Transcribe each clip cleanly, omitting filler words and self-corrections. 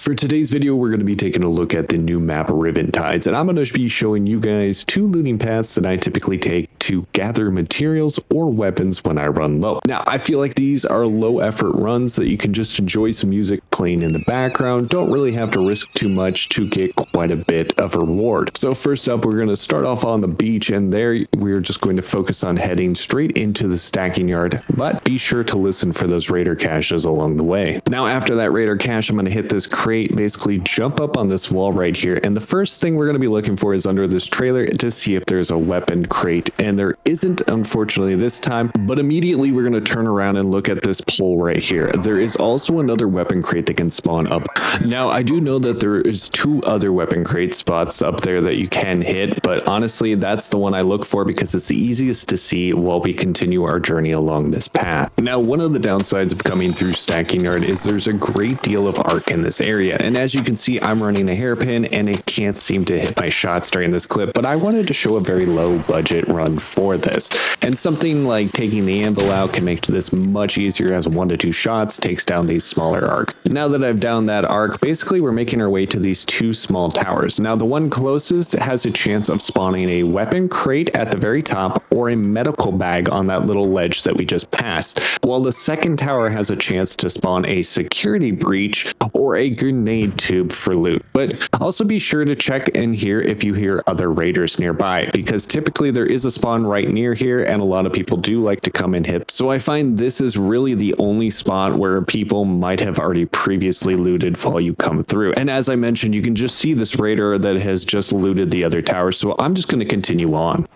For today's video, we're going to be taking a look at the new map Riven Tides, and I'm going to be showing you guys two looting paths that I typically take to gather materials or weapons when I run low. Now, I feel like these are low effort runs that you can just enjoy some music playing in the background, don't really have to risk too much to get quite a bit of a reward. So first up, we're going to start off on the beach, and there we're just going to focus on heading straight into the stacking yard, but be sure to listen for those raider caches along the way. Now, after that raider cache, I'm going to hit this crate, basically jump up on this wall right here, and the first thing we're going to be looking for is under this trailer to see if there's a weapon crate, and there isn't, unfortunately, this time, but immediately we're going to turn around and look at this pole right here. There is also another weapon crate that can spawn up. Now, I do know that there is two other weapon crate spots up there that you can hit, but honestly, that's the one I look for because it's the easiest to see while we continue our journey along this path. Now, one of the downsides of coming through stacking yard is there's a great deal of arc in this area, and as you can see, I'm running a hairpin and it can't seem to hit my shots during this clip, but I wanted to show a very low budget run for this, and something like taking the anvil out can make this much easier, as 1 to 2 shots takes down these smaller arc. Now that I've downed that arc, basically we're making our way to these two small towers. Now the one closest has a chance of spawning a weapon crate at the very top or a medical bag on that little ledge that we just passed, while the second tower has a chance to spawn a security breach or a grenade tube for loot. But also be sure to check in here if you hear other raiders nearby, because typically there is a spawn right near here and a lot of people do like to come and hit. So I find this is really the only spot where people might have already previously looted while you come through. And as I mentioned, you can just see this raider that has just looted the other tower, so I'm just going to continue on.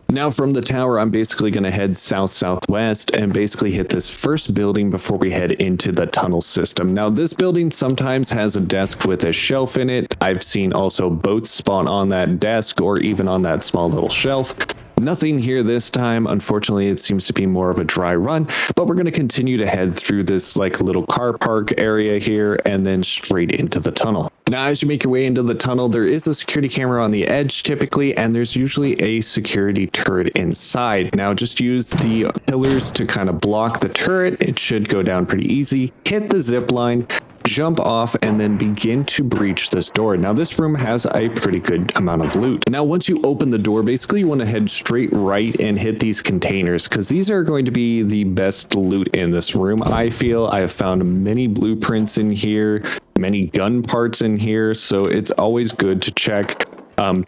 Now from the tower, I'm basically going to head south-southwest and basically hit this first building before we head into the tunnel system. Now this building sometimes has a desk with a shelf in it. I've seen also boats spawn on that desk or even on that small little shelf. Nothing here this time. Unfortunately, it seems to be more of a dry run, but we're going to continue to head through this like little car park area here and then straight into the tunnel. Now, as you make your way into the tunnel, there is a security camera on the edge typically, and there's usually a security turret inside. Now, just use the pillars to kind of block the turret. It should go down pretty easy. Hit the zip line, jump off, and then begin to breach this door. Now this room has a pretty good amount of loot. Now once you open the door, basically you want to head straight right and hit these containers, because these are going to be the best loot in this room. I feel I have found many blueprints in here, many gun parts in here, so it's always good to check.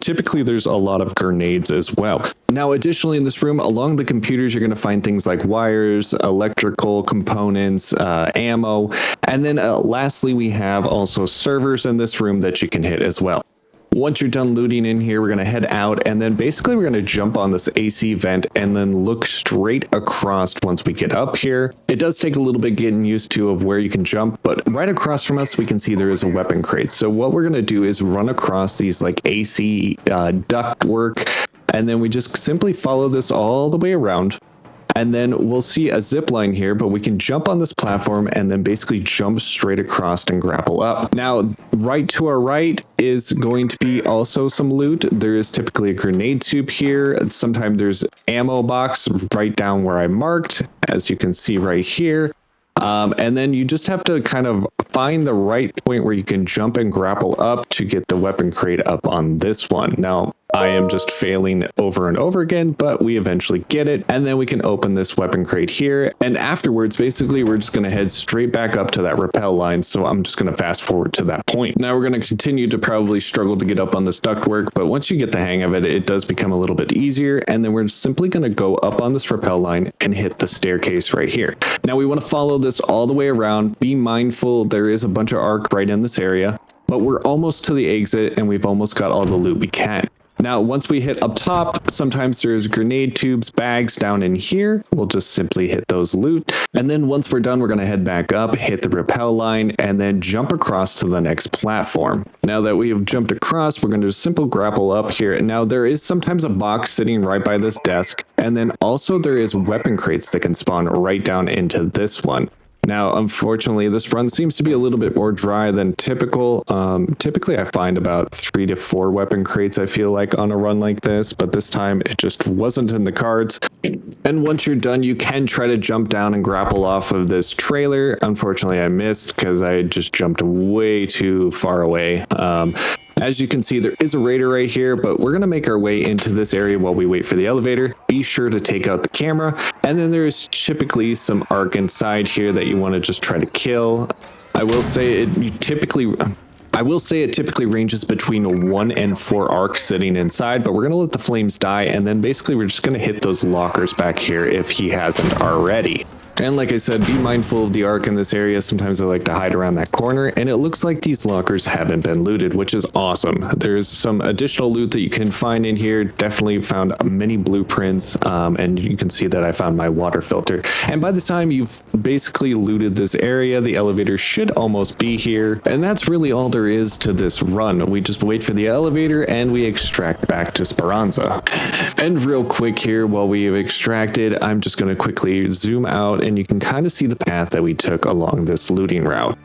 Typically there's a lot of grenades as well. Now additionally in this room, along the computers, you're going to find things like wires, electrical components, ammo, and then lastly we have also servers in this room that you can hit as well. Once you're done looting in here, we're going to head out, and then basically we're going to jump on this AC vent and then look straight across once we get up here. It does take a little bit getting used to of where you can jump, but right across from us, we can see there is a weapon crate. So what we're going to do is run across these like AC duct work, and then we just simply follow this all the way around. And then we'll see a zip line here, but we can jump on this platform and then basically jump straight across and grapple up. Now, right to our right is going to be also some loot. There is typically a grenade tube here. Sometimes there's ammo box right down where I marked, as you can see right here. And then you just have to kind of find the right point where you can jump and grapple up to get the weapon crate up on this one. Now, I am just failing over and over again, but we eventually get it. And then we can open this weapon crate here. And afterwards, basically, we're just going to head straight back up to that rappel line. So I'm just going to fast forward to that point. Now we're going to continue to probably struggle to get up on this ductwork, but once you get the hang of it, it does become a little bit easier. And then we're simply going to go up on this rappel line and hit the staircase right here. Now we want to follow this all the way around. Be mindful, there is a bunch of arc right in this area, but we're almost to the exit and we've almost got all the loot we can. Now, once we hit up top, sometimes there's grenade tubes, bags down in here. We'll just simply hit those loot. And then once we're done, we're going to head back up, hit the rappel line, and then jump across to the next platform. Now that we have jumped across, we're going to just simply grapple up here. And now there is sometimes a box sitting right by this desk. And then also there is weapon crates that can spawn right down into this one. Now, unfortunately, this run seems to be a little bit more dry than typical. Typically, I find about 3 to 4 weapon crates, I feel like, on a run like this, but this time it just wasn't in the cards. And once you're done, you can try to jump down and grapple off of this trailer. Unfortunately, I missed because I just jumped way too far away. As you can see, there is a raider right here, but we're going to make our way into this area while we wait for the elevator. Be sure to take out the camera. And then there's typically some arc inside here that you want to just try to kill. I will say it typically ranges between 1 and 4 arcs sitting inside, but we're going to let the flames die, and then basically we're just going to hit those lockers back here if he hasn't already. And like I said, be mindful of the arc in this area. Sometimes they like to hide around that corner, and it looks like these lockers haven't been looted, which is awesome. There's some additional loot that you can find in here. Definitely found many blueprints, and you can see that I found my water filter. And by the time you've basically looted this area, the elevator should almost be here. And that's really all there is to this run. We just wait for the elevator and we extract back to Speranza. And real quick here, while we have extracted, I'm just going to quickly zoom out, and you can kind of see the path that we took along this looting route.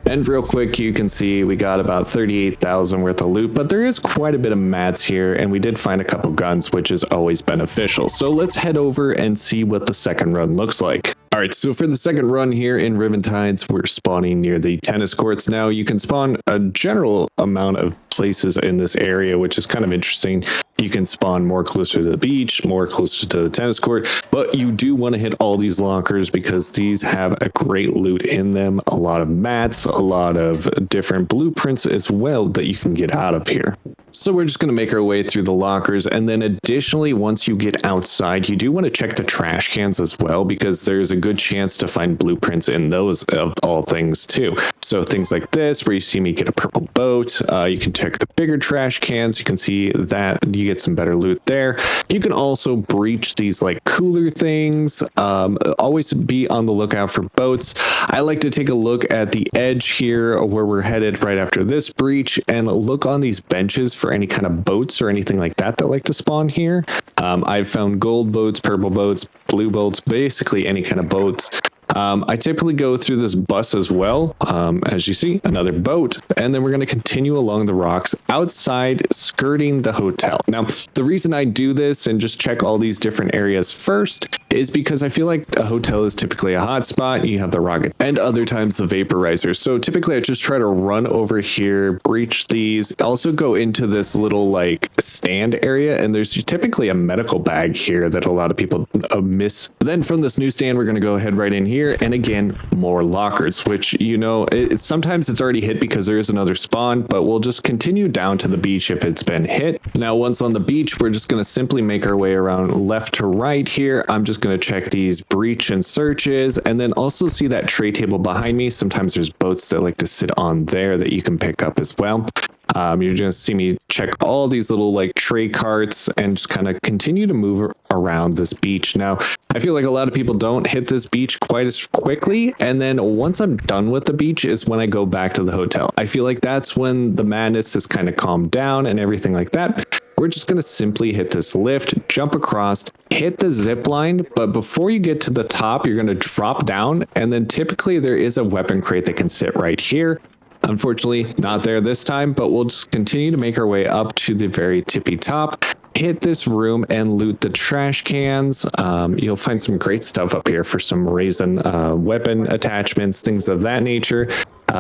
And real quick, you can see we got about 38,000 worth of loot, but there is quite a bit of mats here, and we did find a couple guns, which is always beneficial. So let's head over and see what the second run looks like. All right, so for the second run here in Riven Tides, we're spawning near the tennis courts. Now you can spawn a general amount of places in this area, which is kind of interesting. You can spawn more closer to the beach, more closer to the tennis court, but you do want to hit all these lockers because these have a great loot in them. A lot of mats, a lot of different blueprints as well that you can get out of here. So we're just going to make our way through the lockers, and then additionally, once you get outside, you do want to check the trash cans as well, because there's a good chance to find blueprints in those of all things too. So things like this, where you see me get a purple boat, you can check the bigger trash cans. You can see that you get some better loot there. You can also breach these like cooler things. Always be on the lookout for boats. I like to take a look at the edge here where we're headed right after this breach, and look on these benches for any kind of boats or anything like that that like to spawn here. I've found gold boats, purple boats, blue boats, basically any kind of boats. I typically go through this bus as well. As you see, another boat, and then we're going to continue along the rocks outside, skirting the hotel. Now, the reason I do this and just check all these different areas first is because I feel like a hotel is typically a hot spot. You have the rocket and other times the vaporizers. So typically I just try to run over here, breach these, also go into this little like stand area, and there's typically a medical bag here that a lot of people miss. Then from this newsstand, we're going to go ahead right in here, and again, more lockers, which, you know, sometimes it's already hit because there is another spawn, but we'll just continue down to the beach if it's been hit. Now, once on the beach, we're just going to simply make our way around left to right here. I'm just going to check these breach and searches, and then also see that tray table behind me. Sometimes there's boats that like to sit on there that you can pick up as well. You're going to see me check all these little like tray carts and just kind of continue to move around this beach. Now, I feel like a lot of people don't hit this beach quite as quickly. And then once I'm done with the beach is when I go back to the hotel. I feel like that's when the madness has kind of calmed down and everything like that. We're just going to simply hit this lift, jump across, hit the zip line. But before you get to the top, you're going to drop down. And then typically there is a weapon crate that can sit right here. Unfortunately, not there this time, but we'll just continue to make our way up to the very tippy top, hit this room and loot the trash cans. You'll find some great stuff up here for some reason, weapon attachments, things of that nature.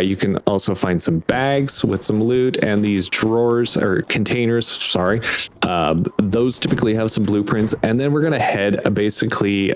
You can also find some bags with some loot, and these drawers or containers, sorry. Those typically have some blueprints, and then we're going to head basically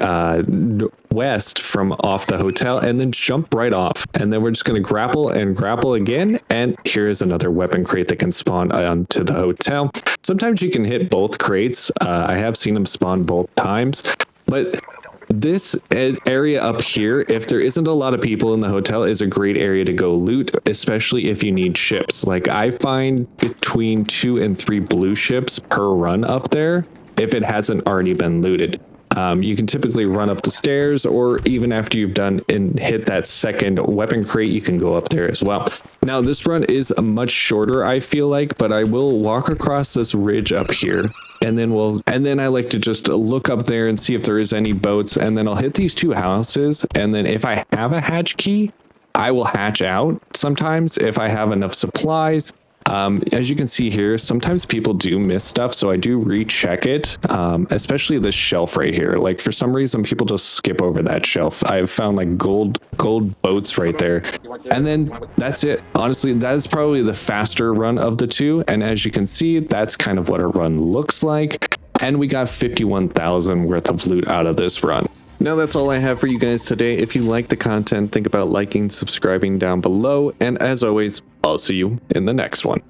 west from off the hotel and then jump right off. And then we're just going to grapple and grapple again. And here is another weapon crate that can spawn onto the hotel. Sometimes you can hit both crates. I have seen them spawn both times, but this area up here, if there isn't a lot of people in the hotel, is a great area to go loot, especially if you need ships. Like I find between 2 and 3 blue ships per run up there if it hasn't already been looted. You can typically run up the stairs, or even after you've done and hit that second weapon crate, you can go up there as well. Now, this run is much shorter, I feel like, but I will walk across this ridge up here, and then I like to just look up there and see if there is any boats, and then I'll hit these 2 houses, and then if I have a hatch key, I will hatch out sometimes if I have enough supplies. As you can see here, sometimes people do miss stuff, so I do recheck it, especially this shelf right here. Like for some reason, people just skip over that shelf. I've found like gold boats right there, and then that's it. Honestly, that is probably the faster run of the two, and as you can see, that's kind of what a run looks like. And we got 51,000 worth of loot out of this run. Now that's all I have for you guys today. If you like the content, think about liking, subscribing down below, and as always, I'll see you in the next one.